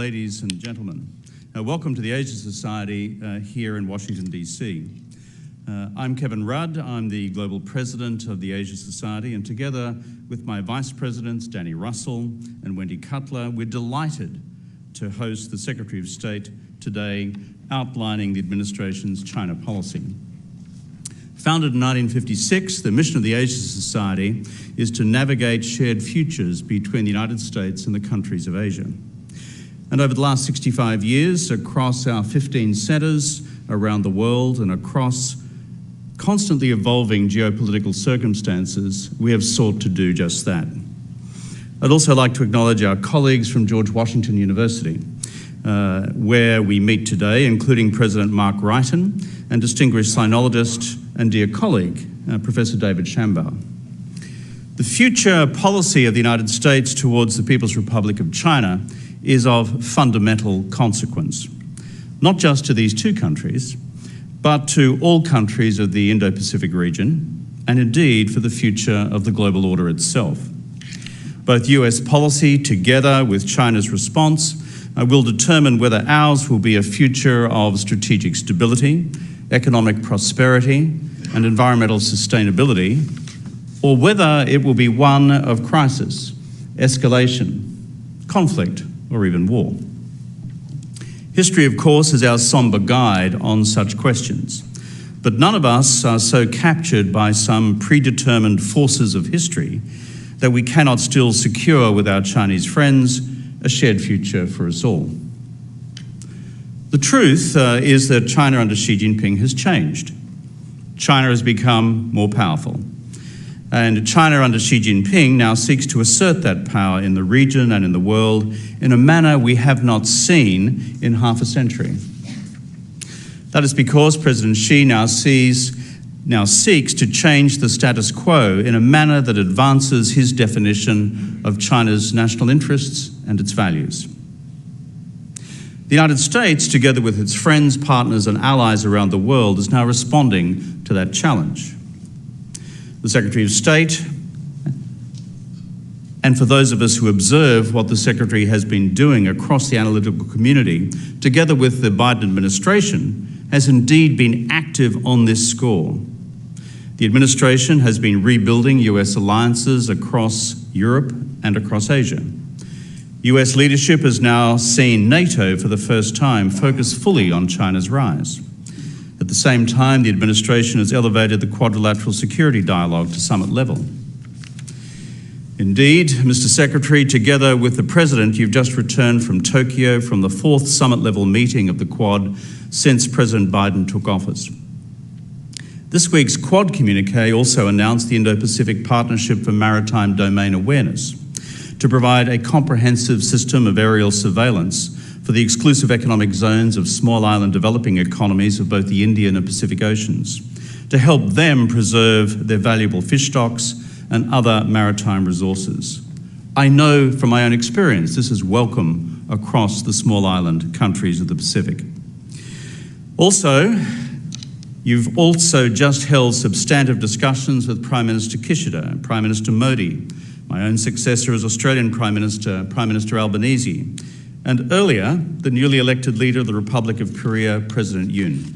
Ladies and gentlemen, welcome to the Asia Society here in Washington, D.C. I'm Kevin Rudd. I'm the Global President of the Asia Society, and together with my Vice Presidents, Danny Russell and Wendy Cutler, we're delighted to host the Secretary of State today outlining the administration's China policy. Founded in 1956, the mission of the Asia Society is to navigate shared futures between the United States and the countries of Asia. And over the last 65 years, across our 15 centers around the world and across constantly evolving geopolitical circumstances, we have sought to do just that. I'd also like to acknowledge our colleagues from George Washington University, where we meet today, including President Mark Wrighton and distinguished sinologist and dear colleague, Professor David Shambaugh. The future policy of the United States towards the People's Republic of China is of fundamental consequence, not just to these two countries, but to all countries of the Indo-Pacific region, and indeed for the future of the global order itself. Both US policy, together with China's response, will determine whether ours will be a future of strategic stability, economic prosperity, and environmental sustainability, or whether it will be one of crisis, escalation, conflict, or even war. History, of course, is our somber guide on such questions, but none of us are so captured by some predetermined forces of history that we cannot still secure with our Chinese friends a shared future for us all. The truth is that China under Xi Jinping has changed. China has become more powerful. And China under Xi Jinping now seeks to assert that power in the region and in the world in a manner we have not seen in half a century. That is because President Xi now seeks to change the status quo in a manner that advances his definition of China's national interests and its values. The United States, together with its friends, partners, and allies around the world, is now responding to that challenge. The Secretary of State, and for those of us who observe what the Secretary has been doing across the analytical community, together with the Biden administration, has indeed been active on this score. The administration has been rebuilding US alliances across Europe and across Asia. US leadership has now seen NATO for the first time focus fully on China's rise. At the same time, the administration has elevated the quadrilateral security dialogue to summit level. Indeed, Mr. Secretary, together with the President, you've just returned from Tokyo from the fourth summit-level meeting of the Quad since President Biden took office. This week's Quad communique also announced the Indo-Pacific Partnership for Maritime Domain Awareness to provide a comprehensive system of aerial surveillance for the exclusive economic zones of small island developing economies of both the Indian and Pacific Oceans, to help them preserve their valuable fish stocks and other maritime resources. I know from my own experience this is welcome across the small island countries of the Pacific. Also, you've also just held substantive discussions with Prime Minister Kishida and Prime Minister Modi, my own successor as Australian Prime Minister Albanese, and earlier, the newly elected leader of the Republic of Korea, President Yoon.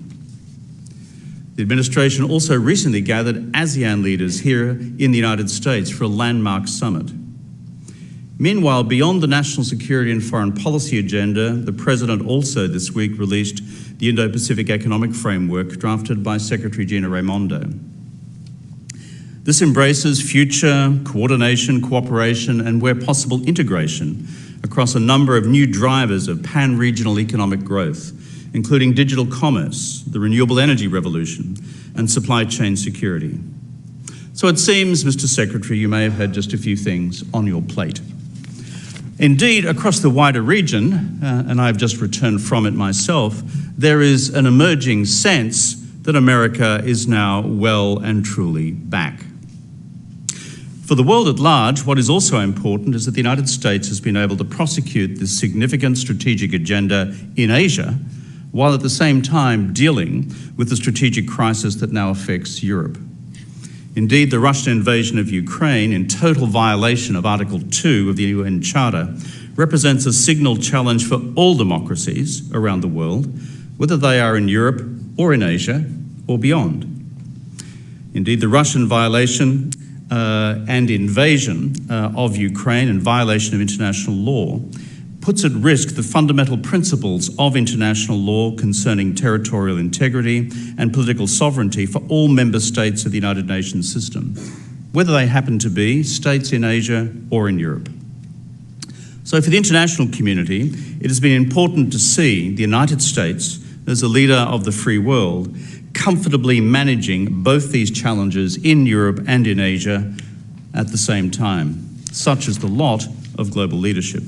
The administration also recently gathered ASEAN leaders here in the United States for a landmark summit. Meanwhile, beyond the national security and foreign policy agenda, the President also this week released the Indo-Pacific Economic Framework drafted by Secretary Gina Raimondo. This embraces future coordination, cooperation, and where possible integration across a number of new drivers of pan-regional economic growth, including digital commerce, the renewable energy revolution, and supply chain security. So it seems, Mr. Secretary, you may have had just a few things on your plate. Indeed, across the wider region, and I've just returned from it myself, there is an emerging sense that America is now well and truly back. For the world at large, what is also important is that the United States has been able to prosecute this significant strategic agenda in Asia, while at the same time dealing with the strategic crisis that now affects Europe. Indeed, the Russian invasion of Ukraine, in total violation of Article 2 of the UN Charter, represents a signal challenge for all democracies around the world, whether they are in Europe or in Asia or beyond. Indeed, the Russian violation and invasion of Ukraine and violation of international law puts at risk the fundamental principles of international law concerning territorial integrity and political sovereignty for all member states of the United Nations system, whether they happen to be states in Asia or in Europe. So for the international community, it has been important to see the United States as a leader of the free world comfortably managing both these challenges in Europe and in Asia at the same time. Such is the lot of global leadership.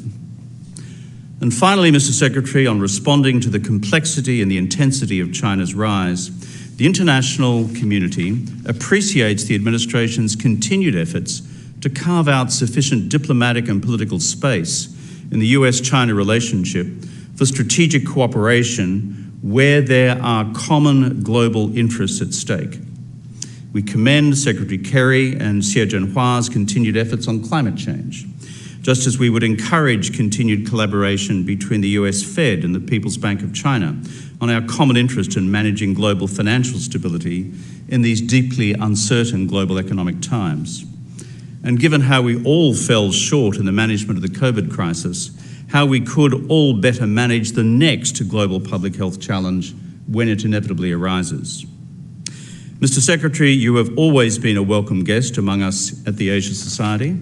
And finally, Mr. Secretary, on responding to the complexity and the intensity of China's rise, the international community appreciates the administration's continued efforts to carve out sufficient diplomatic and political space in the US-China relationship for strategic cooperation where there are common global interests at stake. We commend Secretary Kerry and Xie Zhenhua's continued efforts on climate change, just as we would encourage continued collaboration between the US Fed and the People's Bank of China on our common interest in managing global financial stability in these deeply uncertain global economic times. And given how we all fell short in the management of the COVID crisis, how we could all better manage the next global public health challenge when it inevitably arises. Mr. Secretary, you have always been a welcome guest among us at the Asia Society,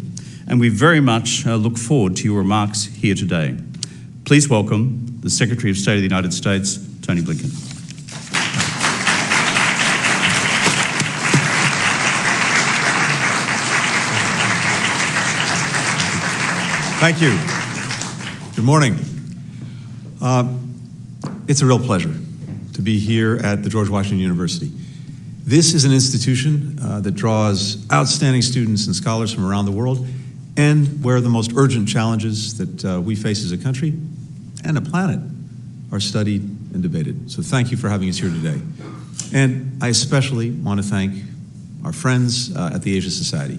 and we very much look forward to your remarks here today. Please welcome the Secretary of State of the United States, Tony Blinken. Thank you. Good morning. It's a real pleasure to be here at the George Washington University. This is an institution that draws outstanding students and scholars from around the world, and where the most urgent challenges that we face as a country and a planet are studied and debated. So thank you for having us here today. And I especially want to thank our friends at the Asia Society,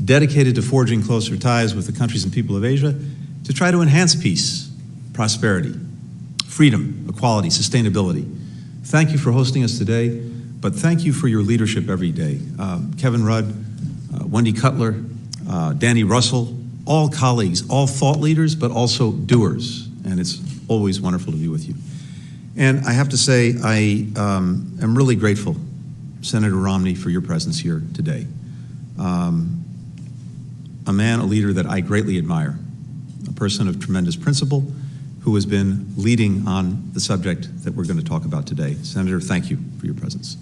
dedicated to forging closer ties with the countries and people of Asia to try to enhance peace, prosperity, freedom, equality, sustainability. Thank you for hosting us today, but thank you for your leadership every day. Kevin Rudd, Wendy Cutler, Danny Russell, all colleagues, all thought leaders, but also doers. And it's always wonderful to be with you. And I have to say, I am really grateful, Senator Romney, for your presence here today. A man, a leader that I greatly admire, a person of tremendous principle who has been leading on the subject that we're going to talk about today. Senator, thank you for your presence.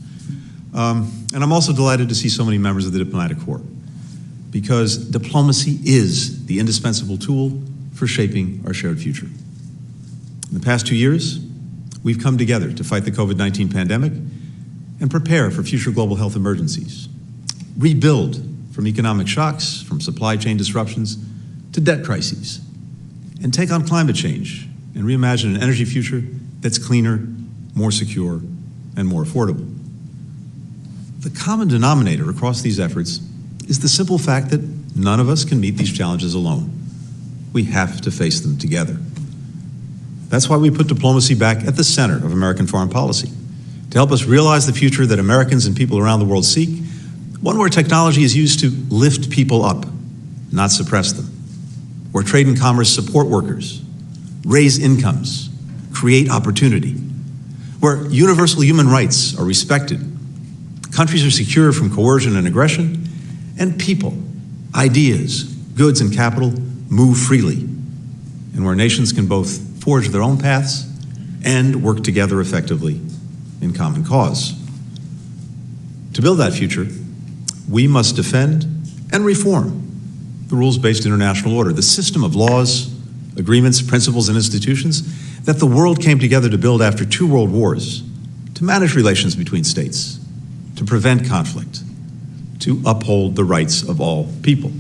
And I'm also delighted to see so many members of the diplomatic corps, because diplomacy is the indispensable tool for shaping our shared future. In the past 2 years, we've come together to fight the COVID-19 pandemic and prepare for future global health emergencies, rebuild from economic shocks, from supply chain disruptions to debt crises, and take on climate change and reimagine an energy future that's cleaner, more secure, and more affordable. The common denominator across these efforts is the simple fact that none of us can meet these challenges alone. We have to face them together. That's why we put diplomacy back at the center of American foreign policy, to help us realize the future that Americans and people around the world seek, one where technology is used to lift people up, not suppress them, where trade and commerce support workers, raise incomes, create opportunity, where universal human rights are respected, countries are secure from coercion and aggression, and people, ideas, goods, and capital move freely, and where nations can both forge their own paths and work together effectively in common cause. To build that future, we must defend and reform the rules-based international order, the system of laws, agreements, principles, and institutions that the world came together to build after 2 world wars, to manage relations between states, to prevent conflict, to uphold the rights of all people.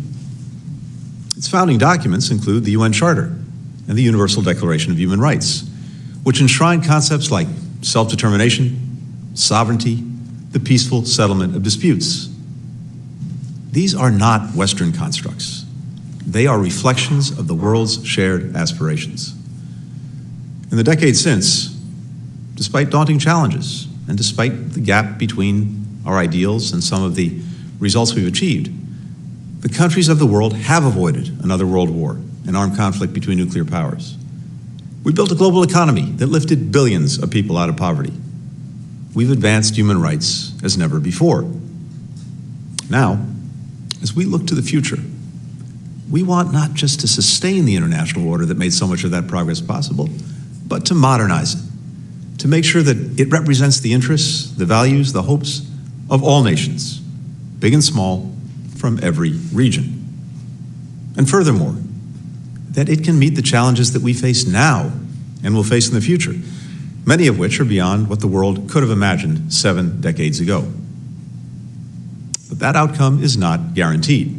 Its founding documents include the UN Charter and the Universal Declaration of Human Rights, which enshrine concepts like self-determination, sovereignty, the peaceful settlement of disputes. These are not Western constructs. They are reflections of the world's shared aspirations. In the decades since, despite daunting challenges and despite the gap between our ideals and some of the results we've achieved, the countries of the world have avoided another world war, an armed conflict between nuclear powers. We built a global economy that lifted billions of people out of poverty. We've advanced human rights as never before. Now, as we look to the future, we want not just to sustain the international order that made so much of that progress possible, but to modernize it, to make sure that it represents the interests, the values, the hopes of all nations, big and small, from every region. And furthermore, that it can meet the challenges that we face now and will face in the future, many of which are beyond what the world could have imagined 7 decades ago. But that outcome is not guaranteed,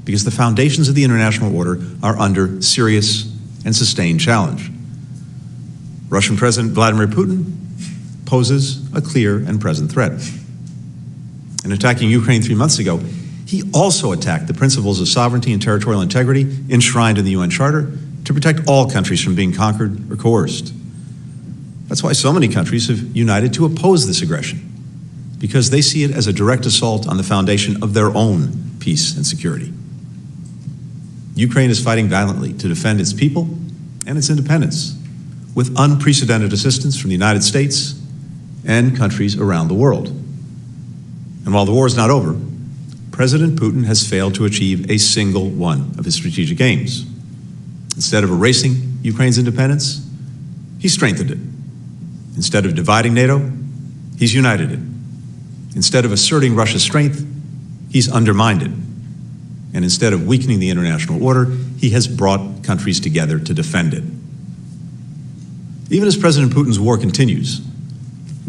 because the foundations of the international order are under serious and sustained challenge. Russian President Vladimir Putin poses a clear and present threat. In attacking Ukraine 3 months ago, he also attacked the principles of sovereignty and territorial integrity enshrined in the UN Charter to protect all countries from being conquered or coerced. That's why so many countries have united to oppose this aggression, because they see it as a direct assault on the foundation of their own peace and security. Ukraine is fighting valiantly to defend its people and its independence, with unprecedented assistance from the United States and countries around the world. And while the war is not over, President Putin has failed to achieve a single one of his strategic aims. Instead of erasing Ukraine's independence, he strengthened it. Instead of dividing NATO, he's united it. Instead of asserting Russia's strength, he's undermined it. And instead of weakening the international order, he has brought countries together to defend it. Even as President Putin's war continues,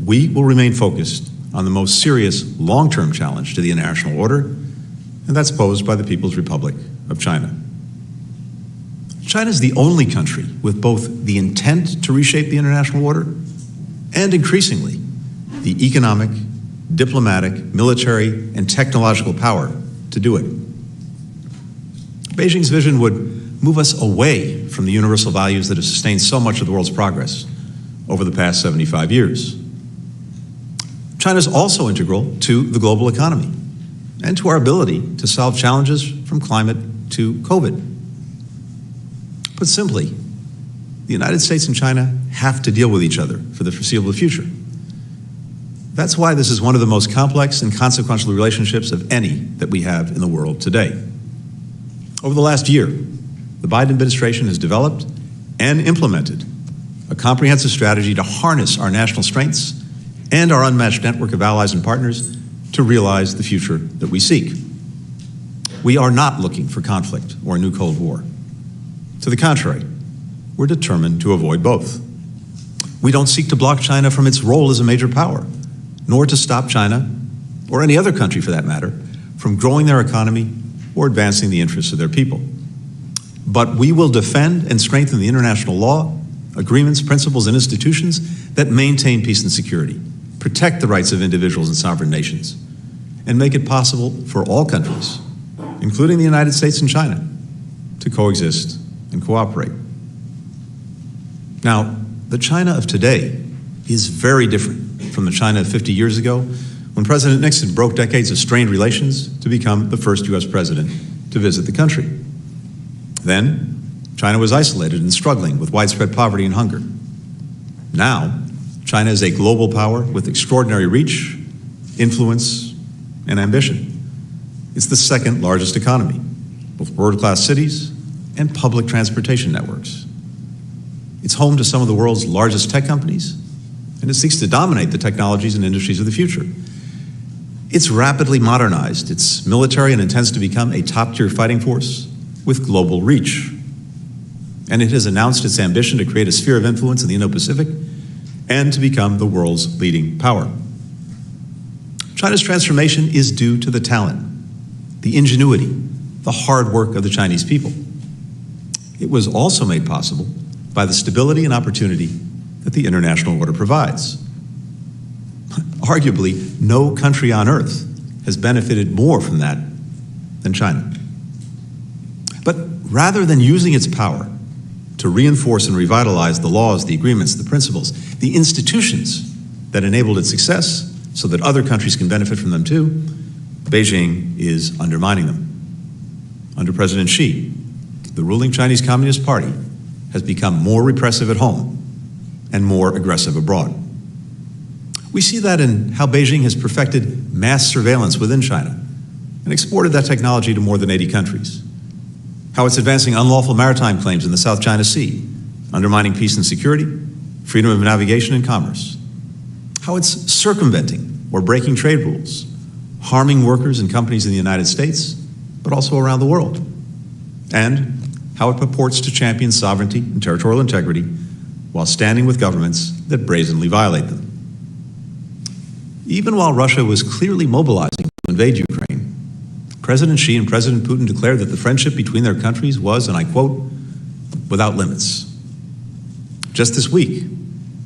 we will remain focused on the most serious long-term challenge to the international order, and that's posed by the People's Republic of China. China is the only country with both the intent to reshape the international order and, increasingly, the economic, diplomatic, military, and technological power to do it. Beijing's vision would move us away from the universal values that have sustained so much of the world's progress over the past 75 years. China is also integral to the global economy and to our ability to solve challenges from climate to COVID. Put simply, the United States and China have to deal with each other for the foreseeable future. That's why this is one of the most complex and consequential relationships of any that we have in the world today. Over the last year, the Biden administration has developed and implemented a comprehensive strategy to harness our national strengths and our unmatched network of allies and partners to realize the future that we seek. We are not looking for conflict or a new Cold War. To the contrary, we're determined to avoid both. We don't seek to block China from its role as a major power, nor to stop China, or any other country for that matter, from growing their economy or advancing the interests of their people. But we will defend and strengthen the international law, agreements, principles, and institutions that maintain peace and security, protect the rights of individuals and sovereign nations, and make it possible for all countries, including the United States and China, to coexist and cooperate. Now, the China of today is very different from the China of 50 years ago, when President Nixon broke decades of strained relations to become the first U.S. president to visit the country. Then, China was isolated and struggling with widespread poverty and hunger. Now, China is a global power with extraordinary reach, influence, and ambition. It's the second largest economy, with world-class cities and public transportation networks. It's home to some of the world's largest tech companies, and it seeks to dominate the technologies and industries of the future. It's rapidly modernized its military and intends to become a top-tier fighting force with global reach. And it has announced its ambition to create a sphere of influence in the Indo-Pacific and to become the world's leading power. China's transformation is due to the talent, the ingenuity, the hard work of the Chinese people. It was also made possible by the stability and opportunity that the international order provides. Arguably, no country on earth has benefited more from that than China. But rather than using its power to reinforce and revitalize the laws, the agreements, the principles, the institutions that enabled its success so that other countries can benefit from them too, Beijing is undermining them. Under President Xi, the ruling Chinese Communist Party has become more repressive at home and more aggressive abroad. We see that in how Beijing has perfected mass surveillance within China and exported that technology to more than 80 countries. How it's advancing unlawful maritime claims in the South China Sea, undermining peace and security, freedom of navigation and commerce. How it's circumventing or breaking trade rules, harming workers and companies in the United States, but also around the world. And how it purports to champion sovereignty and territorial integrity while standing with governments that brazenly violate them. Even while Russia was clearly mobilizing to invade Ukraine, President Xi and President Putin declared that the friendship between their countries was, and I quote, without limits. Just this week,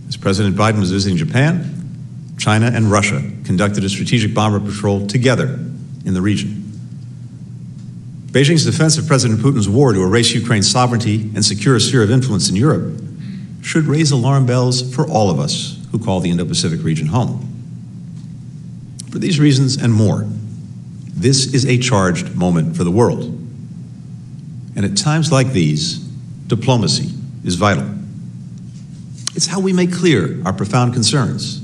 as President Biden was visiting Japan, China and Russia conducted a strategic bomber patrol together in the region. Beijing's defense of President Putin's war to erase Ukraine's sovereignty and secure a sphere of influence in Europe should raise alarm bells for all of us who call the Indo-Pacific region home. For these reasons and more, this is a charged moment for the world. And at times like these, diplomacy is vital. It's how we make clear our profound concerns,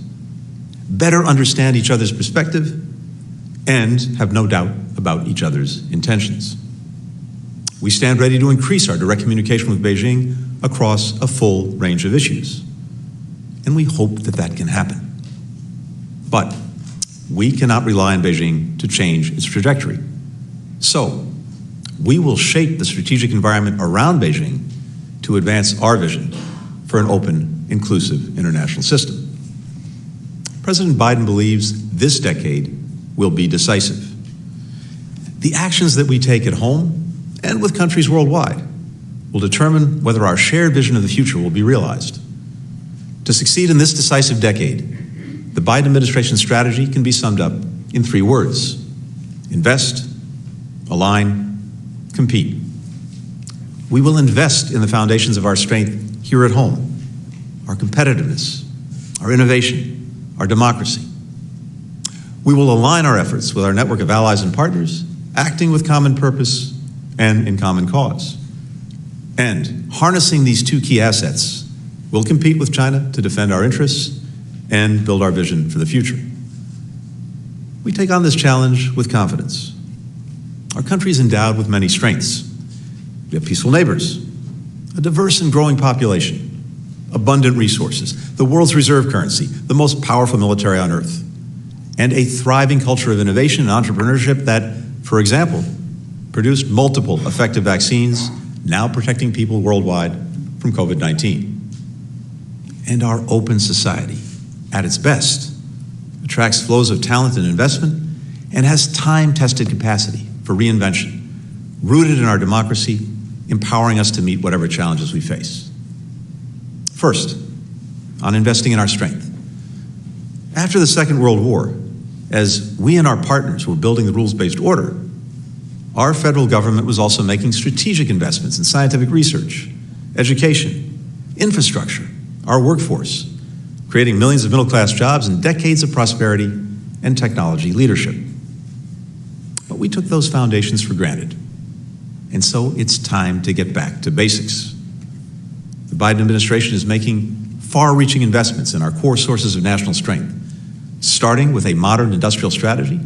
better understand each other's perspective, and have no doubt about each other's intentions. We stand ready to increase our direct communication with Beijing across a full range of issues. And we hope that that can happen. But we cannot rely on Beijing to change its trajectory. So, we will shape the strategic environment around Beijing to advance our vision for an open, inclusive international system. President Biden believes this decade will be decisive. The actions that we take at home and with countries worldwide will determine whether our shared vision of the future will be realized. To succeed in this decisive decade, the Biden administration's strategy can be summed up in 3 words: invest, align, compete. We will invest in the foundations of our strength here at home, our competitiveness, our innovation, our democracy. We will align our efforts with our network of allies and partners, acting with common purpose and in common cause. And harnessing these 2 key assets, we'll compete with China to defend our interests and build our vision for the future. We take on this challenge with confidence. Our country is endowed with many strengths. We have peaceful neighbors, a diverse and growing population, abundant resources, the world's reserve currency, the most powerful military on earth, and a thriving culture of innovation and entrepreneurship that, for example, produced multiple effective vaccines, now protecting people worldwide from COVID-19. And our open society, at its best, attracts flows of talent and investment and has time-tested capacity for reinvention, rooted in our democracy, empowering us to meet whatever challenges we face. First, on investing in our strength. After the Second World War, as we and our partners were building the rules-based order, our federal government was also making strategic investments in scientific research, education, infrastructure, our workforce, creating millions of middle-class jobs and decades of prosperity and technology leadership. But we took those foundations for granted. And so it's time to get back to basics. The Biden administration is making far-reaching investments in our core sources of national strength, starting with a modern industrial strategy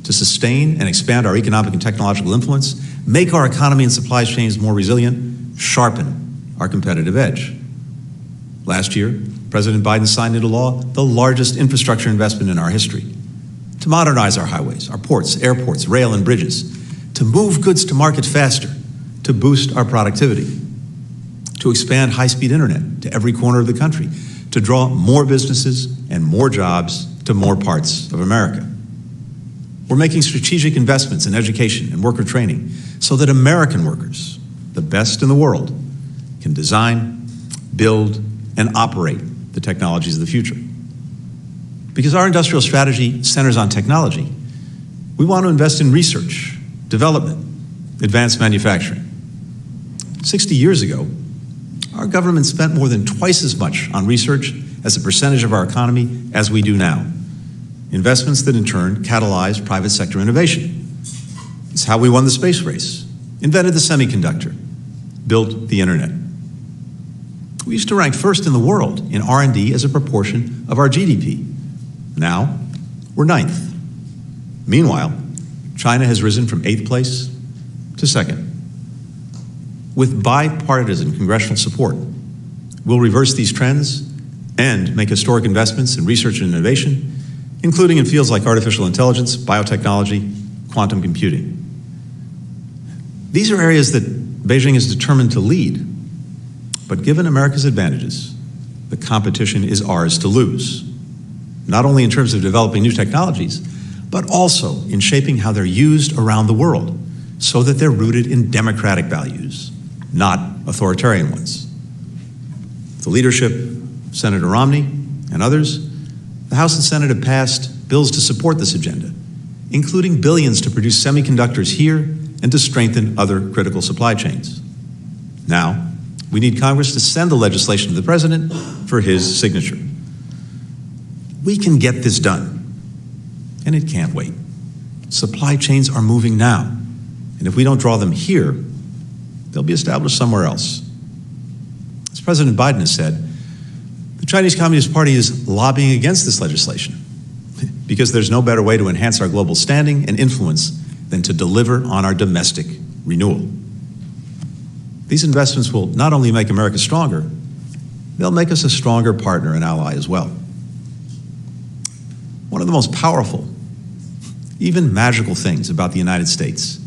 to sustain and expand our economic and technological influence, make our economy and supply chains more resilient, sharpen our competitive edge. Last year, President Biden signed into law the largest infrastructure investment in our history to modernize our highways, our ports, airports, rail, and bridges, to move goods to market faster, to boost our productivity, to expand high-speed internet to every corner of the country, to draw more businesses and more jobs to more parts of America. We're making strategic investments in education and worker training so that American workers, the best in the world, can design, build, and operate the technologies of the future. Because our industrial strategy centers on technology, we want to invest in research, development, advanced manufacturing. 60 years ago, our government spent more than twice as much on research as a percentage of our economy as we do now. Investments that in turn catalyzed private sector innovation. It's how we won the space race, invented the semiconductor, built the internet. We used to rank first in the world in R&D as a proportion of our GDP. Now, we're ninth. Meanwhile, China has risen from 8th place to 2nd. With bipartisan congressional support, we'll reverse these trends and make historic investments in research and innovation, including in fields like artificial intelligence, biotechnology, quantum computing. These are areas that Beijing is determined to lead, but given America's advantages, the competition is ours to lose, not only in terms of developing new technologies, but also in shaping how they're used around the world so that they're rooted in democratic values, not authoritarian ones. The leadership of Senator Romney and others, the House and Senate have passed bills to support this agenda, including billions to produce semiconductors here and to strengthen other critical supply chains. Now, we need Congress to send the legislation to the President for his signature. We can get this done, and it can't wait. Supply chains are moving now, and if we don't draw them here, they'll be established somewhere else. As President Biden has said, the Chinese Communist Party is lobbying against this legislation because there's no better way to enhance our global standing and influence than to deliver on our domestic renewal. These investments will not only make America stronger, they'll make us a stronger partner and ally as well. One of the most powerful, even magical things about the United States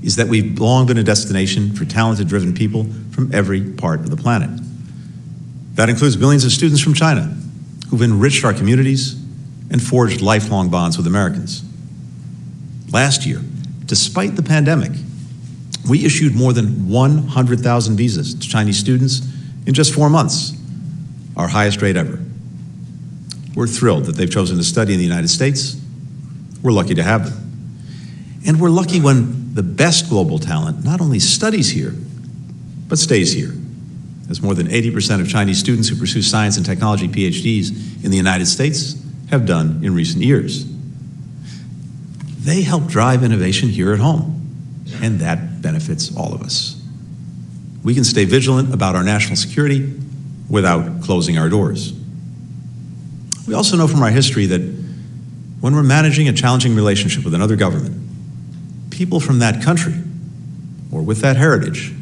is that we've long been a destination for talented, driven people from every part of the planet. That includes millions of students from China who've enriched our communities and forged lifelong bonds with Americans. Last year, despite the pandemic, we issued more than 100,000 visas to Chinese students in just 4 months, our highest rate ever. We're thrilled that they've chosen to study in the United States. We're lucky to have them. And we're lucky when the best global talent not only studies here, but stays here, as more than 80% of Chinese students who pursue science and technology PhDs in the United States have done in recent years. They help drive innovation here at home, and that benefits all of us. We can stay vigilant about our national security without closing our doors. We also know from our history that when we're managing a challenging relationship with another government, people from that country or with that heritage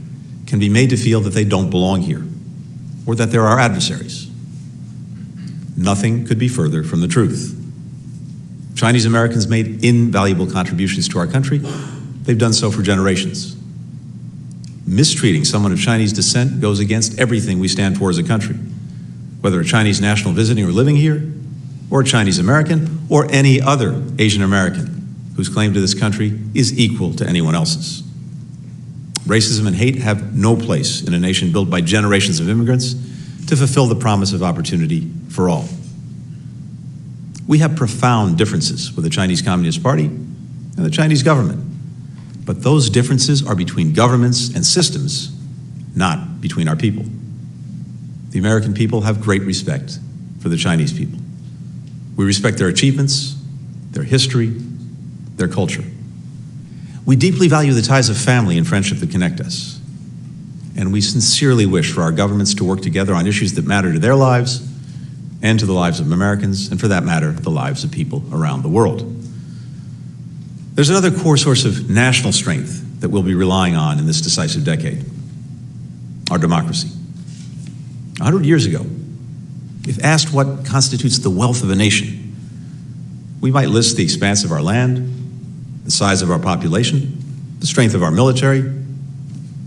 can be made to feel that they don't belong here or that they're our adversaries. Nothing could be further from the truth. Chinese Americans made invaluable contributions to our country. They've done so for generations. Mistreating someone of Chinese descent goes against everything we stand for as a country, whether a Chinese national visiting or living here, or a Chinese American, or any other Asian American whose claim to this country is equal to anyone else's. Racism and hate have no place in a nation built by generations of immigrants to fulfill the promise of opportunity for all. We have profound differences with the Chinese Communist Party and the Chinese government, but those differences are between governments and systems, not between our people. The American people have great respect for the Chinese people. We respect their achievements, their history, their culture. We deeply value the ties of family and friendship that connect us. And we sincerely wish for our governments to work together on issues that matter to their lives and to the lives of Americans, and for that matter, the lives of people around the world. There's another core source of national strength that we'll be relying on in this decisive decade: our democracy. 100 years ago, if asked what constitutes the wealth of a nation, we might list the expanse of our land, the size of our population, the strength of our military,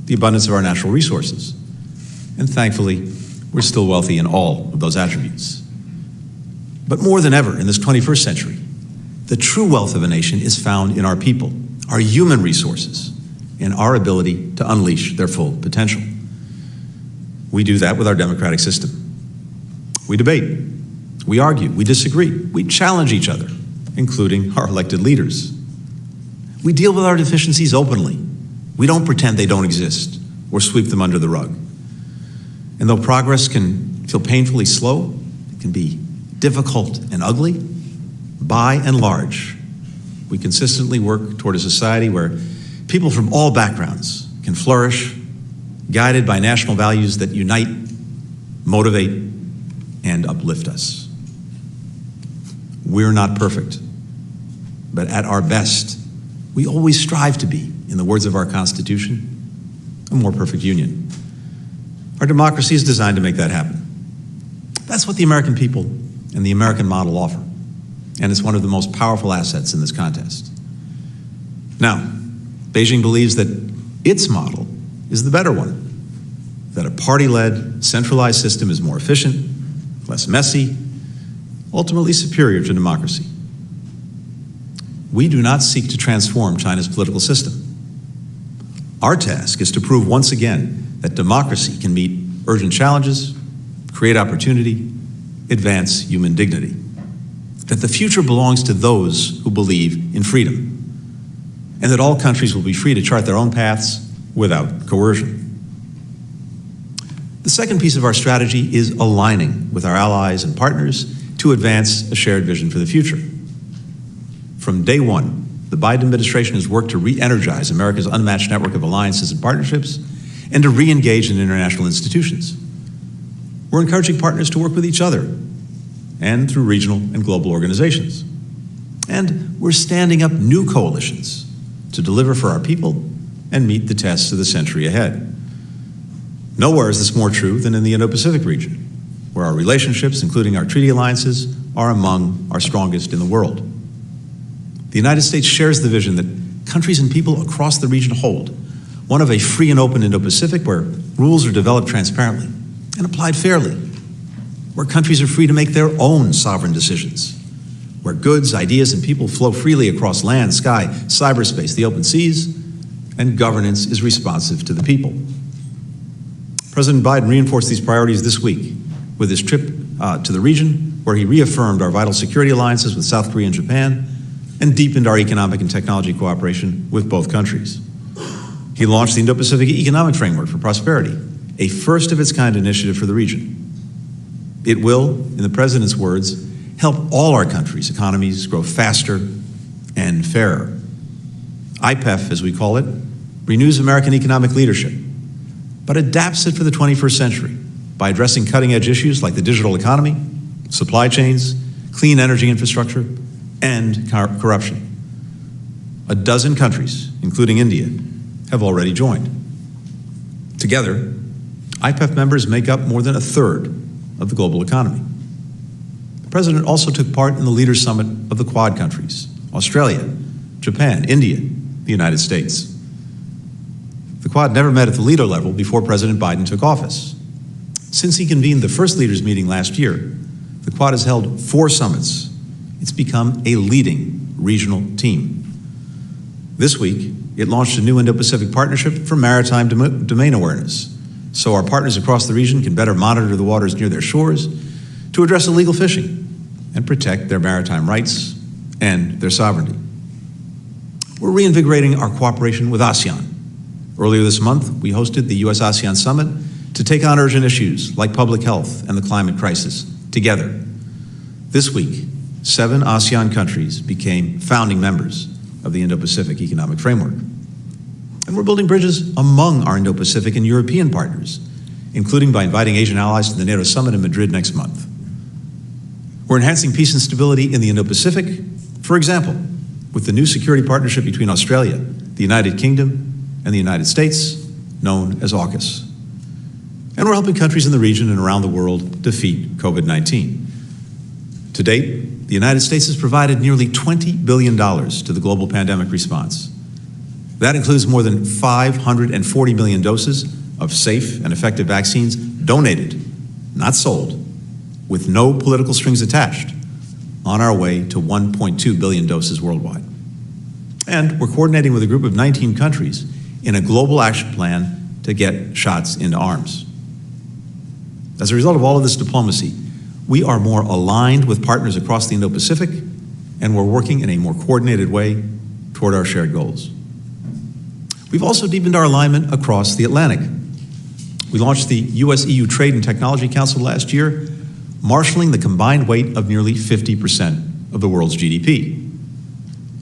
the abundance of our natural resources. And thankfully, we're still wealthy in all of those attributes. But more than ever in this 21st century, the true wealth of a nation is found in our people, our human resources, and our ability to unleash their full potential. We do that with our democratic system. We debate, we argue, we disagree, we challenge each other, including our elected leaders. We deal with our deficiencies openly. We don't pretend they don't exist or sweep them under the rug. And though progress can feel painfully slow, it can be difficult and ugly, by and large, we consistently work toward a society where people from all backgrounds can flourish, guided by national values that unite, motivate, and uplift us. We're not perfect, but at our best, we always strive to be, in the words of our Constitution, a more perfect union. Our democracy is designed to make that happen. That's what the American people and the American model offer, and it's one of the most powerful assets in this contest. Now, Beijing believes that its model is the better one, that a party-led, centralized system is more efficient, less messy, ultimately superior to democracy. We do not seek to transform China's political system. Our task is to prove once again that democracy can meet urgent challenges, create opportunity, advance human dignity, that the future belongs to those who believe in freedom, and that all countries will be free to chart their own paths without coercion. The second piece of our strategy is aligning with our allies and partners to advance a shared vision for the future. From day one, the Biden administration has worked to re-energize America's unmatched network of alliances and partnerships and to re-engage in international institutions. We're encouraging partners to work with each other and through regional and global organizations. And we're standing up new coalitions to deliver for our people and meet the tests of the century ahead. Nowhere is this more true than in the Indo-Pacific region, where our relationships, including our treaty alliances, are among our strongest in the world. The United States shares the vision that countries and people across the region hold, one of a free and open Indo-Pacific where rules are developed transparently and applied fairly, where countries are free to make their own sovereign decisions, where goods, ideas, and people flow freely across land, sky, cyberspace, the open seas, and governance is responsive to the people. President Biden reinforced these priorities this week with his trip to the region, where he reaffirmed our vital security alliances with South Korea and Japan and deepened our economic and technology cooperation with both countries. He launched the Indo-Pacific Economic Framework for Prosperity, a first-of-its-kind initiative for the region. It will, in the President's words, help all our countries' economies grow faster and fairer. IPEF, as we call it, renews American economic leadership, but adapts it for the 21st century by addressing cutting-edge issues like the digital economy, supply chains, clean energy infrastructure, and corruption. A dozen countries, including India, have already joined. Together, IPEF members make up more than a third of the global economy. The President also took part in the Leaders' Summit of the Quad countries, Australia, Japan, India, the United States. The Quad never met at the leader level before President Biden took office. Since he convened the first leaders meeting last year, the Quad has held 4 summits. It's become a leading regional team. This week, it launched a new Indo-Pacific partnership for maritime domain awareness, so our partners across the region can better monitor the waters near their shores to address illegal fishing and protect their maritime rights and their sovereignty. We're reinvigorating our cooperation with ASEAN. Earlier this month, we hosted the U.S.-ASEAN Summit to take on urgent issues like public health and the climate crisis together. This week, 7 ASEAN countries became founding members of the Indo-Pacific Economic Framework. And we're building bridges among our Indo-Pacific and European partners, including by inviting Asian allies to the NATO Summit in Madrid next month. We're enhancing peace and stability in the Indo-Pacific, for example, with the new security partnership between Australia, the United Kingdom, and the United States, known as AUKUS. And we're helping countries in the region and around the world defeat COVID-19. To date, the United States has provided nearly $20 billion to the global pandemic response. That includes more than 540 million doses of safe and effective vaccines donated, not sold, with no political strings attached, on our way to 1.2 billion doses worldwide. And we're coordinating with a group of 19 countries in a global action plan to get shots into arms. As a result of all of this diplomacy, we are more aligned with partners across the Indo-Pacific, and we're working in a more coordinated way toward our shared goals. We've also deepened our alignment across the Atlantic. We launched the US-EU Trade and Technology Council last year, marshaling the combined weight of nearly 50% of the world's GDP.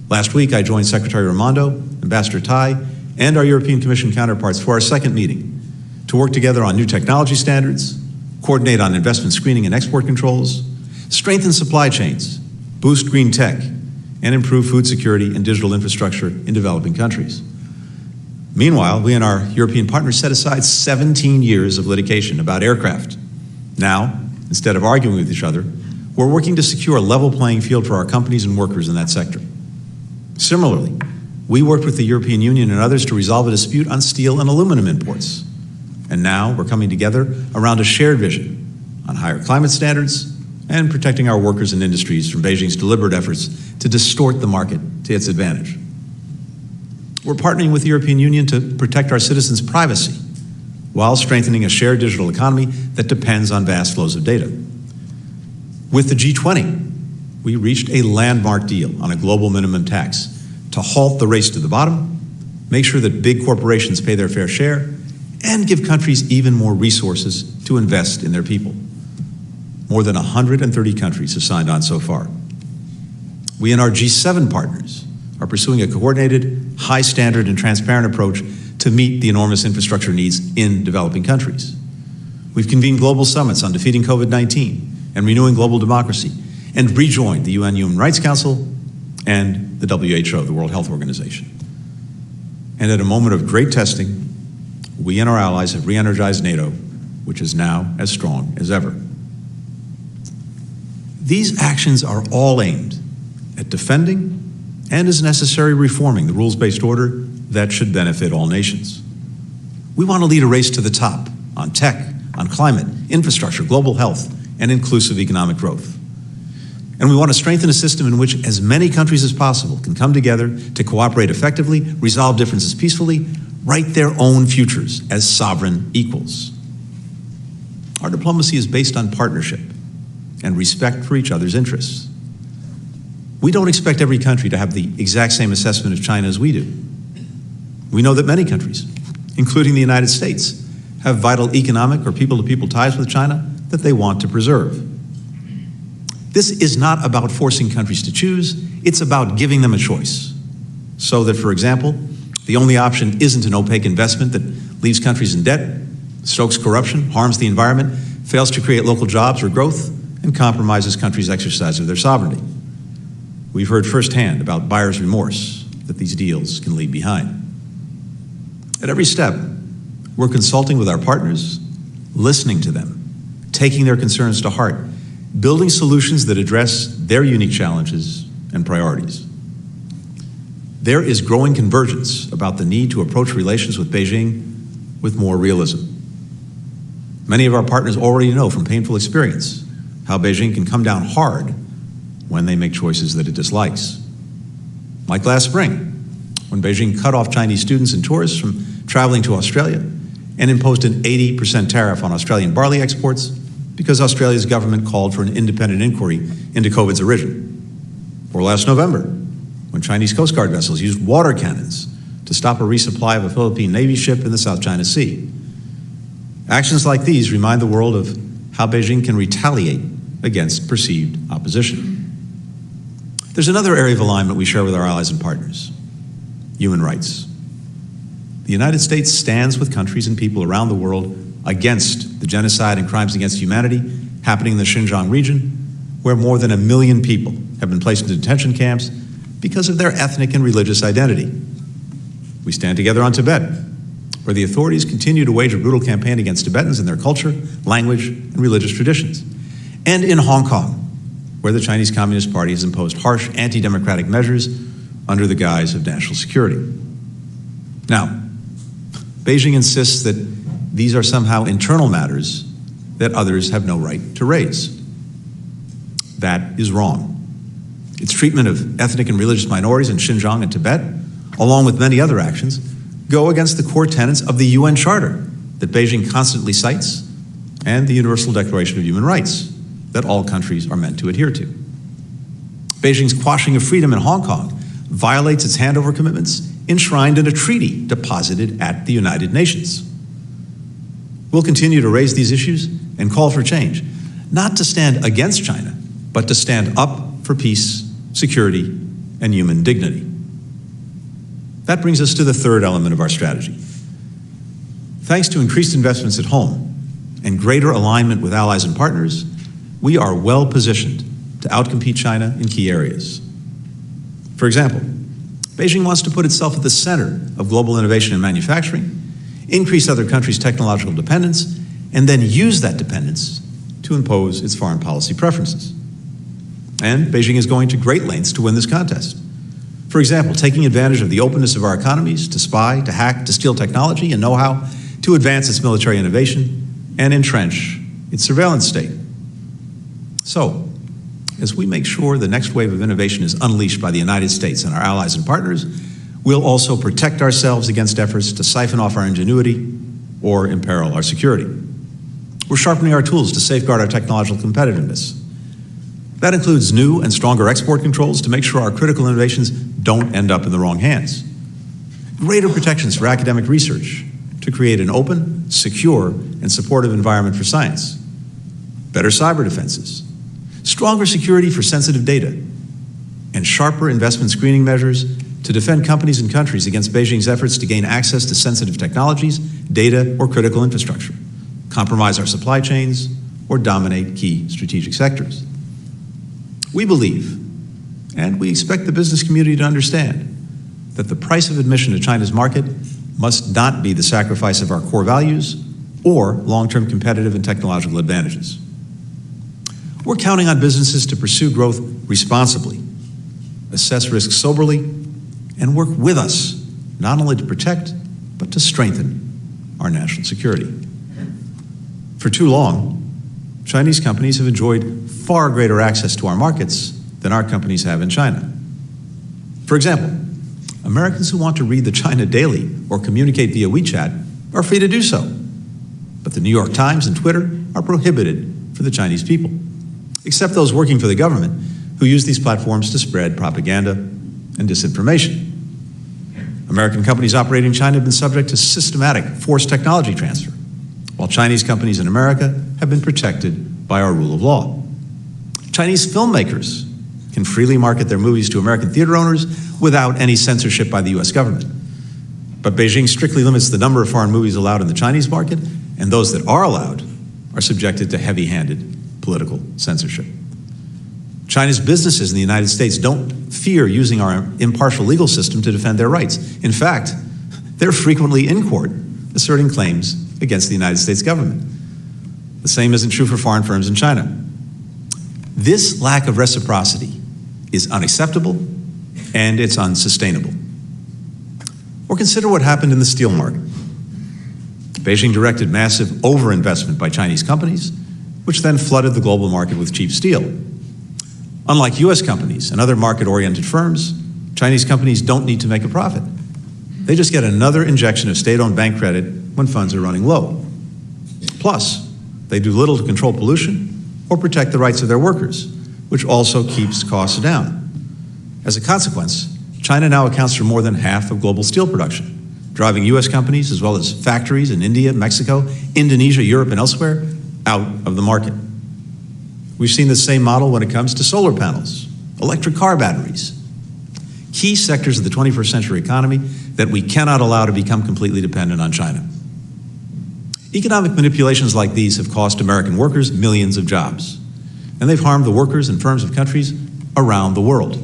Last week, I joined Secretary Raimondo, Ambassador Tai, and our European Commission counterparts for our second meeting to work together on new technology standards, coordinate on investment screening and export controls, strengthen supply chains, boost green tech, and improve food security and digital infrastructure in developing countries. Meanwhile, we and our European partners set aside 17 years of litigation about aircraft. Now, instead of arguing with each other, we're working to secure a level playing field for our companies and workers in that sector. Similarly, we worked with the European Union and others to resolve a dispute on steel and aluminum imports. And now we're coming together around a shared vision on higher climate standards and protecting our workers and industries from Beijing's deliberate efforts to distort the market to its advantage. We're partnering with the European Union to protect our citizens' privacy while strengthening a shared digital economy that depends on vast flows of data. With the G20, we reached a landmark deal on a global minimum tax to halt the race to the bottom, make sure that big corporations pay their fair share, and give countries even more resources to invest in their people. More than 130 countries have signed on so far. We and our G7 partners are pursuing a coordinated, high standard and transparent approach to meet the enormous infrastructure needs in developing countries. We've convened global summits on defeating COVID-19 and renewing global democracy, and rejoined the UN Human Rights Council and the WHO, the World Health Organization. And at a moment of great testing, we and our allies have re-energized NATO, which is now as strong as ever. These actions are all aimed at defending and, as necessary, reforming the rules-based order that should benefit all nations. We want to lead a race to the top on tech, on climate, infrastructure, global health, and inclusive economic growth. And we want to strengthen a system in which as many countries as possible can come together to cooperate effectively, resolve differences peacefully, write their own futures as sovereign equals. Our diplomacy is based on partnership and respect for each other's interests. We don't expect every country to have the exact same assessment of China as we do. We know that many countries, including the United States, have vital economic or people-to-people ties with China that they want to preserve. This is not about forcing countries to choose, it's about giving them a choice. So that, for example, the only option isn't an opaque investment that leaves countries in debt, stokes corruption, harms the environment, fails to create local jobs or growth, and compromises countries' exercise of their sovereignty. We've heard firsthand about buyer's remorse that these deals can leave behind. At every step, we're consulting with our partners, listening to them, taking their concerns to heart, building solutions that address their unique challenges and priorities. There is growing convergence about the need to approach relations with Beijing with more realism. Many of our partners already know from painful experience how Beijing can come down hard when they make choices that it dislikes. Like last spring, when Beijing cut off Chinese students and tourists from traveling to Australia and imposed an 80% tariff on Australian barley exports because Australia's government called for an independent inquiry into COVID's origin. Or last November, when Chinese Coast Guard vessels used water cannons to stop a resupply of a Philippine Navy ship in the South China Sea. Actions like these remind the world of how Beijing can retaliate against perceived opposition. There's another area of alignment we share with our allies and partners: human rights. The United States stands with countries and people around the world against the genocide and crimes against humanity happening in the Xinjiang region, where more than 1 million people have been placed into detention camps because of their ethnic and religious identity. We stand together on Tibet, where the authorities continue to wage a brutal campaign against Tibetans and their culture, language, and religious traditions. And in Hong Kong, where the Chinese Communist Party has imposed harsh anti-democratic measures under the guise of national security. Now, Beijing insists that these are somehow internal matters that others have no right to raise. That is wrong. Its treatment of ethnic and religious minorities in Xinjiang and Tibet, along with many other actions, go against the core tenets of the UN Charter that Beijing constantly cites and the Universal Declaration of Human Rights that all countries are meant to adhere to. Beijing's quashing of freedom in Hong Kong violates its handover commitments enshrined in a treaty deposited at the United Nations. We'll continue to raise these issues and call for change, not to stand against China, but to stand up for peace, security, and human dignity. That brings us to the third element of our strategy. Thanks to increased investments at home and greater alignment with allies and partners, we are well positioned to outcompete China in key areas. For example, Beijing wants to put itself at the center of global innovation and manufacturing, increase other countries' technological dependence, and then use that dependence to impose its foreign policy preferences. And Beijing is going to great lengths to win this contest. For example, taking advantage of the openness of our economies to spy, to hack, to steal technology and know-how, to advance its military innovation, and entrench its surveillance state. So, as we make sure the next wave of innovation is unleashed by the United States and our allies and partners, we'll also protect ourselves against efforts to siphon off our ingenuity or imperil our security. We're sharpening our tools to safeguard our technological competitiveness. That includes new and stronger export controls to make sure our critical innovations don't end up in the wrong hands. Greater protections for academic research to create an open, secure, and supportive environment for science. Better cyber defenses. Stronger security for sensitive data. And sharper investment screening measures to defend companies and countries against Beijing's efforts to gain access to sensitive technologies, data, or critical infrastructure, compromise our supply chains, or dominate key strategic sectors. We believe, and we expect the business community to understand, that the price of admission to China's market must not be the sacrifice of our core values or long-term competitive and technological advantages. We're counting on businesses to pursue growth responsibly, assess risks soberly, and work with us, not only to protect, but to strengthen our national security. For too long, Chinese companies have enjoyed far greater access to our markets than our companies have in China. For example, Americans who want to read the China Daily or communicate via WeChat are free to do so. But the New York Times and Twitter are prohibited for the Chinese people, except those working for the government who use these platforms to spread propaganda and disinformation. American companies operating in China have been subject to systematic forced technology transfer, while Chinese companies in America have been protected by our rule of law. Chinese filmmakers can freely market their movies to American theater owners without any censorship by the US government. But Beijing strictly limits the number of foreign movies allowed in the Chinese market, and those that are allowed are subjected to heavy-handed political censorship. China's businesses in the United States don't fear using our impartial legal system to defend their rights. In fact, they're frequently in court asserting claims against the United States government. The same isn't true for foreign firms in China. This lack of reciprocity is unacceptable and it's unsustainable. Or consider what happened in the steel market. Beijing directed massive overinvestment by Chinese companies, which then flooded the global market with cheap steel. Unlike US companies and other market-oriented firms, Chinese companies don't need to make a profit. They just get another injection of state-owned bank credit when funds are running low. Plus, they do little to control pollution or protect the rights of their workers, which also keeps costs down. As a consequence, China now accounts for more than half of global steel production, driving US companies as well as factories in India, Mexico, Indonesia, Europe, and elsewhere out of the market. We've seen the same model when it comes to solar panels, electric car batteries, key sectors of the 21st century economy that we cannot allow to become completely dependent on China. Economic manipulations like these have cost American workers millions of jobs, and they've harmed the workers and firms of countries around the world.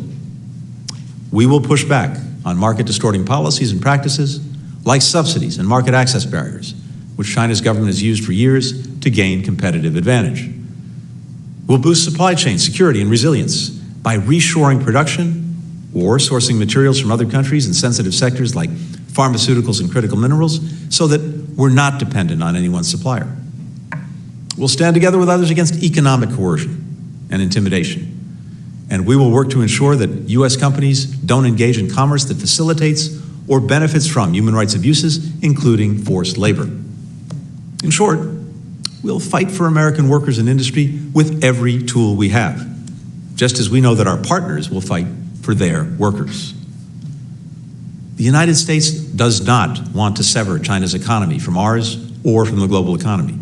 We will push back on market-distorting policies and practices like subsidies and market access barriers, which China's government has used for years to gain competitive advantage. We'll boost supply chain security and resilience by reshoring production or sourcing materials from other countries in sensitive sectors like pharmaceuticals and critical minerals so that we're not dependent on any one supplier. We'll stand together with others against economic coercion and intimidation. And we will work to ensure that US companies don't engage in commerce that facilitates or benefits from human rights abuses, including forced labor. In short, we'll fight for American workers and industry with every tool we have, just as we know that our partners will fight for their workers. The United States does not want to sever China's economy from ours or from the global economy.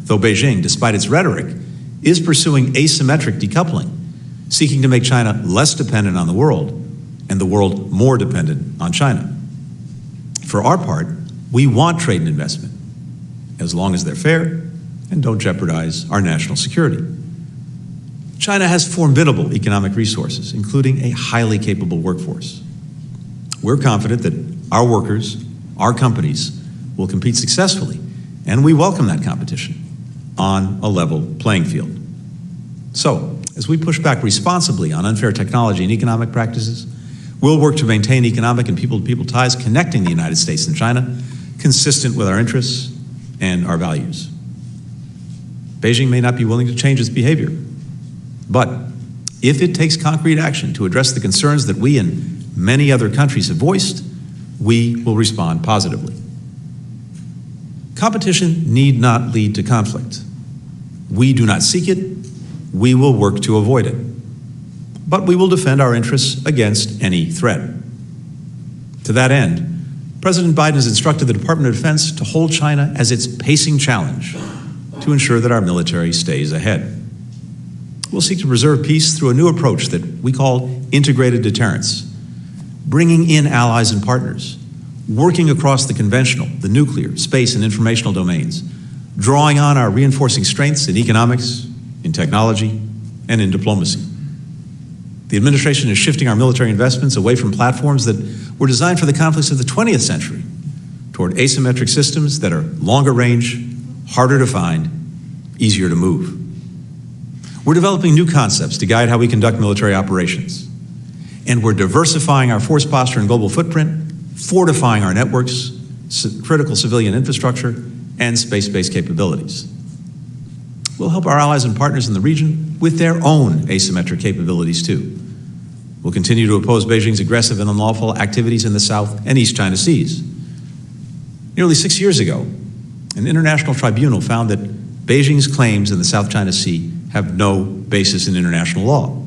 Though Beijing, despite its rhetoric, is pursuing asymmetric decoupling, seeking to make China less dependent on the world and the world more dependent on China. For our part, we want trade and investment, as long as they're fair and don't jeopardize our national security. China has formidable economic resources, including a highly capable workforce. We're confident that our workers, our companies, will compete successfully, and we welcome that competition on a level playing field. So, as we push back responsibly on unfair technology and economic practices, we'll work to maintain economic and people-to-people ties connecting the United States and China, consistent with our interests and our values. Beijing may not be willing to change its behavior, but if it takes concrete action to address the concerns that we and many other countries have voiced, we will respond positively. Competition need not lead to conflict. We do not seek it. We will work to avoid it. But we will defend our interests against any threat. To that end, President Biden has instructed the Department of Defense to hold China as its pacing challenge to ensure that our military stays ahead. We'll seek to preserve peace through a new approach that we call integrated deterrence, bringing in allies and partners, working across the conventional, the nuclear, space, and informational domains, drawing on our reinforcing strengths in economics, in technology, and in diplomacy. The administration is shifting our military investments away from platforms that were designed for the conflicts of the 20th century toward asymmetric systems that are longer range, harder to find, easier to move. We're developing new concepts to guide how we conduct military operations. And we're diversifying our force posture and global footprint, fortifying our networks, critical civilian infrastructure, and space-based capabilities. We'll help our allies and partners in the region with their own asymmetric capabilities too. We'll continue to oppose Beijing's aggressive and unlawful activities in the South and East China Seas. Nearly 6 years ago, an international tribunal found that Beijing's claims in the South China Sea have no basis in international law.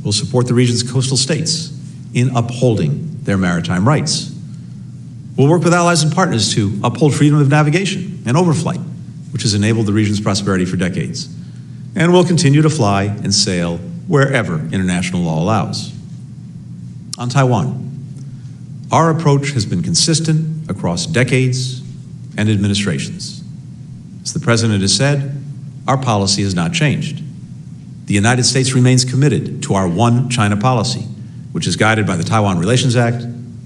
We'll support the region's coastal states in upholding their maritime rights. We'll work with allies and partners to uphold freedom of navigation and overflight, which has enabled the region's prosperity for decades. And we'll continue to fly and sail wherever international law allows. On Taiwan, our approach has been consistent across decades and administrations. As the President has said, our policy has not changed. The United States remains committed to our One China policy, which is guided by the Taiwan Relations Act,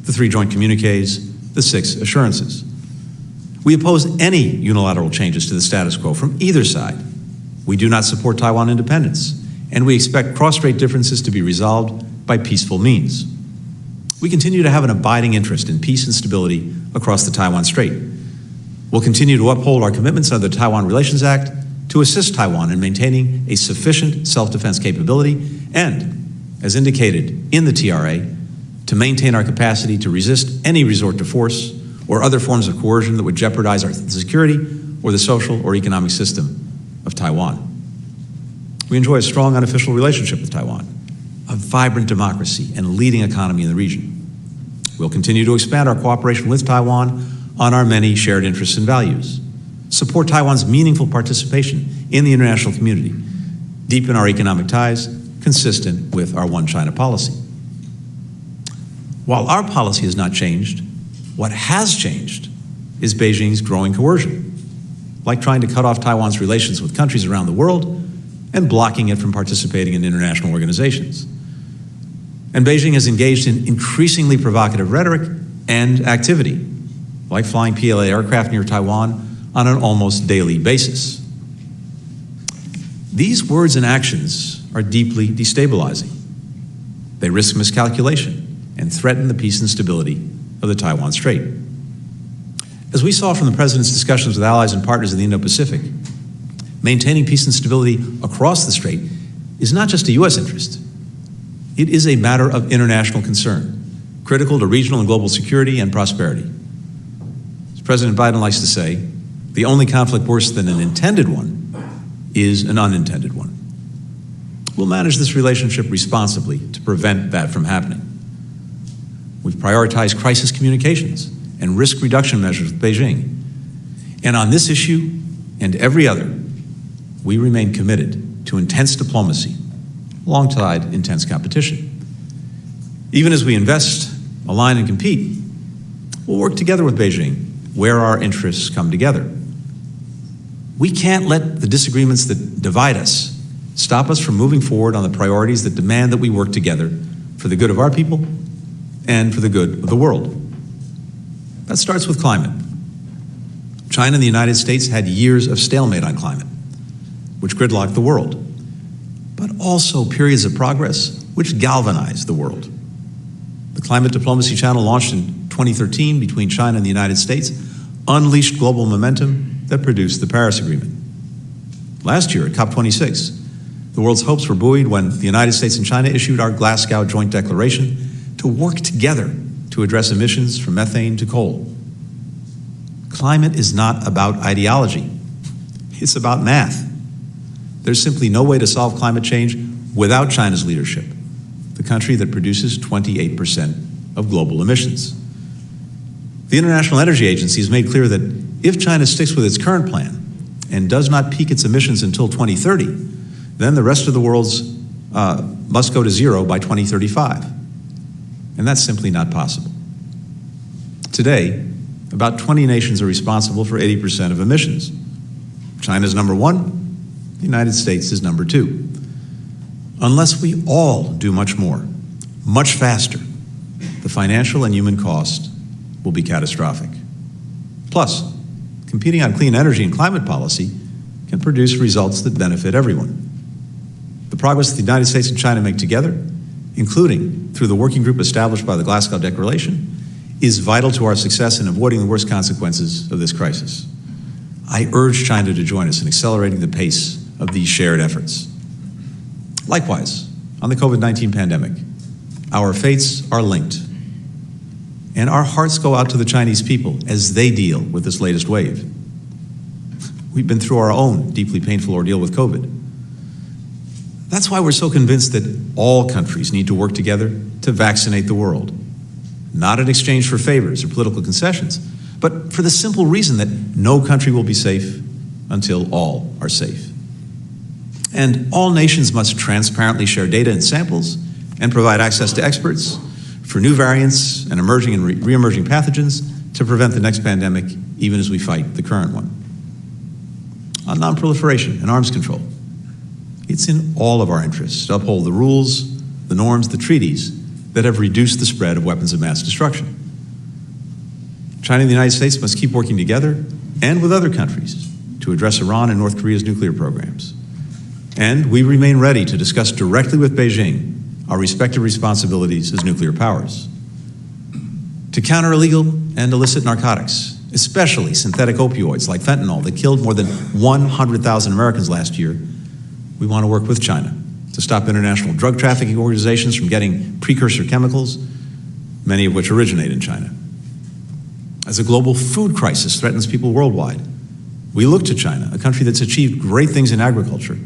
the 3 joint communiques, the 6 assurances. We oppose any unilateral changes to the status quo from either side. We do not support Taiwan independence, and we expect cross-strait differences to be resolved by peaceful means. We continue to have an abiding interest in peace and stability across the Taiwan Strait. We'll continue to uphold our commitments under the Taiwan Relations Act to assist Taiwan in maintaining a sufficient self-defense capability and, as indicated in the TRA, to maintain our capacity to resist any resort to force or other forms of coercion that would jeopardize our security or the social or economic system of Taiwan. We enjoy a strong unofficial relationship with Taiwan, a vibrant democracy and leading economy in the region. We'll continue to expand our cooperation with Taiwan on our many shared interests and values, support Taiwan's meaningful participation in the international community, deepen our economic ties consistent with our One China policy. While our policy has not changed, what has changed is Beijing's growing coercion, like trying to cut off Taiwan's relations with countries around the world and blocking it from participating in international organizations. And Beijing has engaged in increasingly provocative rhetoric and activity, like flying PLA aircraft near Taiwan on an almost daily basis. These words and actions are deeply destabilizing. They risk miscalculation and threaten the peace and stability of the Taiwan Strait. As we saw from the President's discussions with allies and partners in the Indo-Pacific, maintaining peace and stability across the Strait is not just a U.S. interest. It is a matter of international concern, critical to regional and global security and prosperity. As President Biden likes to say, the only conflict worse than an intended one is an unintended one. We'll manage this relationship responsibly to prevent that from happening. We've prioritized crisis communications and risk reduction measures with Beijing. And on this issue and every other, we remain committed to intense diplomacy alongside intense competition. Even as we invest, align, and compete, we'll work together with Beijing where our interests come together. We can't let the disagreements that divide us stop us from moving forward on the priorities that demand that we work together for the good of our people and for the good of the world. That starts with climate. China and the United States had years of stalemate on climate, which gridlocked the world, but also periods of progress which galvanized the world. The Climate Diplomacy Channel, launched in 2013 between China and the United States, unleashed global momentum that produced the Paris Agreement. Last year at COP26, the world's hopes were buoyed when the United States and China issued our Glasgow Joint Declaration to work together to address emissions from methane to coal. Climate is not about ideology. It's about math. There's simply no way to solve climate change without China's leadership, the country that produces 28% of global emissions. The International Energy Agency has made clear that if China sticks with its current plan and does not peak its emissions until 2030, then the rest of the world's must go to zero by 2035. And that's simply not possible. Today, about 20 nations are responsible for 80% of emissions. China's number one, the United States is number two. Unless we all do much more, much faster, the financial and human cost will be catastrophic. Plus, competing on clean energy and climate policy can produce results that benefit everyone. The progress that the United States and China make together, including through the working group established by the Glasgow Declaration, is vital to our success in avoiding the worst consequences of this crisis. I urge China to join us in accelerating the pace of these shared efforts. Likewise, on the COVID-19 pandemic, our fates are linked, and our hearts go out to the Chinese people as they deal with this latest wave. We've been through our own deeply painful ordeal with COVID. That's why we're so convinced that all countries need to work together to vaccinate the world, not in exchange for favors or political concessions, but for the simple reason that no country will be safe until all are safe. And all nations must transparently share data and samples and provide access to experts for new variants and emerging and re-emerging pathogens to prevent the next pandemic, even as we fight the current one. On non-proliferation and arms control, it's in all of our interests to uphold the rules, the norms, the treaties that have reduced the spread of weapons of mass destruction. China and the United States must keep working together and with other countries to address Iran and North Korea's nuclear programs. And we remain ready to discuss directly with Beijing our respective responsibilities as nuclear powers. To counter illegal and illicit narcotics, especially synthetic opioids like fentanyl that killed more than 100,000 Americans last year, we want to work with China to stop international drug trafficking organizations from getting precursor chemicals, many of which originate in China. As a global food crisis threatens people worldwide, we look to China, a country that's achieved great things in agriculture,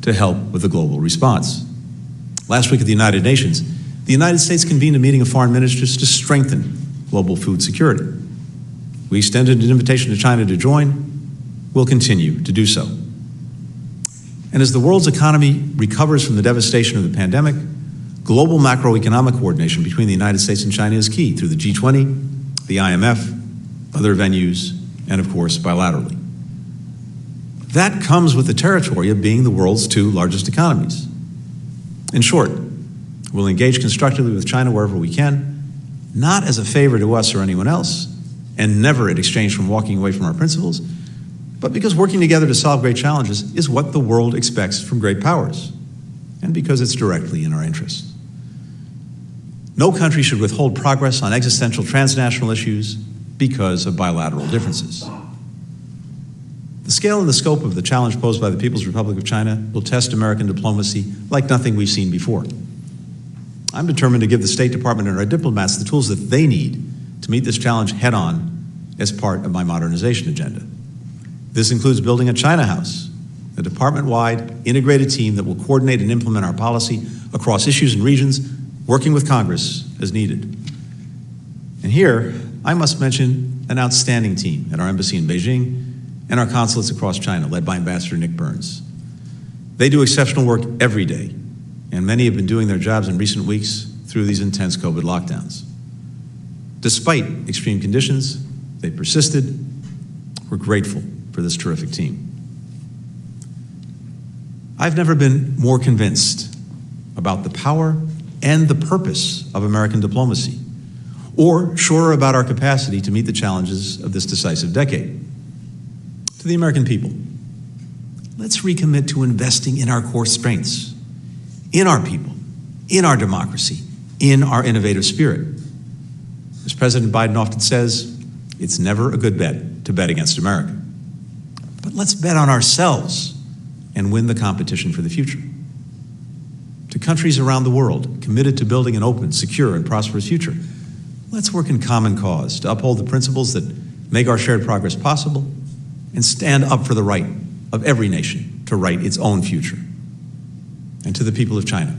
to help with the global response. Last week at the United Nations, the United States convened a meeting of foreign ministers to strengthen global food security. We extended an invitation to China to join. We'll continue to do so. And as the world's economy recovers from the devastation of the pandemic, global macroeconomic coordination between the United States and China is key through the G20, the IMF, other venues, and of course, bilaterally. That comes with the territory of being the world's two largest economies. In short, we'll engage constructively with China wherever we can, not as a favor to us or anyone else, and never in exchange from walking away from our principles, but because working together to solve great challenges is what the world expects from great powers, and because it's directly in our interests. No country should withhold progress on existential transnational issues because of bilateral differences. The scale and the scope of the challenge posed by the People's Republic of China will test American diplomacy like nothing we've seen before. I'm determined to give the State Department and our diplomats the tools that they need to meet this challenge head-on as part of my modernization agenda. This includes building a China House, a department-wide integrated team that will coordinate and implement our policy across issues and regions, working with Congress as needed. And here, I must mention an outstanding team at our embassy in Beijing and our consulates across China, led by Ambassador Nick Burns. They do exceptional work every day, and many have been doing their jobs in recent weeks through these intense COVID lockdowns. Despite extreme conditions, they persisted. We're grateful for this terrific team. I've never been more convinced about the power and the purpose of American diplomacy, or surer about our capacity to meet the challenges of this decisive decade. To the American people, let's recommit to investing in our core strengths, in our people, in our democracy, in our innovative spirit. As President Biden often says, it's never a good bet to bet against America. But let's bet on ourselves and win the competition for the future. To countries around the world committed to building an open, secure, and prosperous future, let's work in common cause to uphold the principles that make our shared progress possible and stand up for the right of every nation to write its own future. And to the people of China,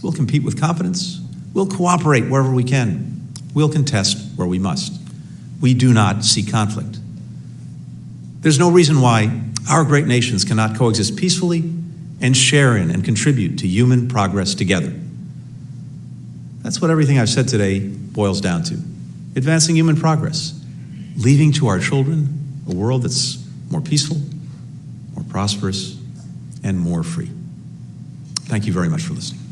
we'll compete with confidence, we'll cooperate wherever we can, we'll contest where we must. We do not seek conflict. There's no reason why our great nations cannot coexist peacefully and share in and contribute to human progress together. That's what everything I've said today boils down to. Advancing human progress, leaving to our children a world that's more peaceful, more prosperous, and more free. Thank you very much for listening.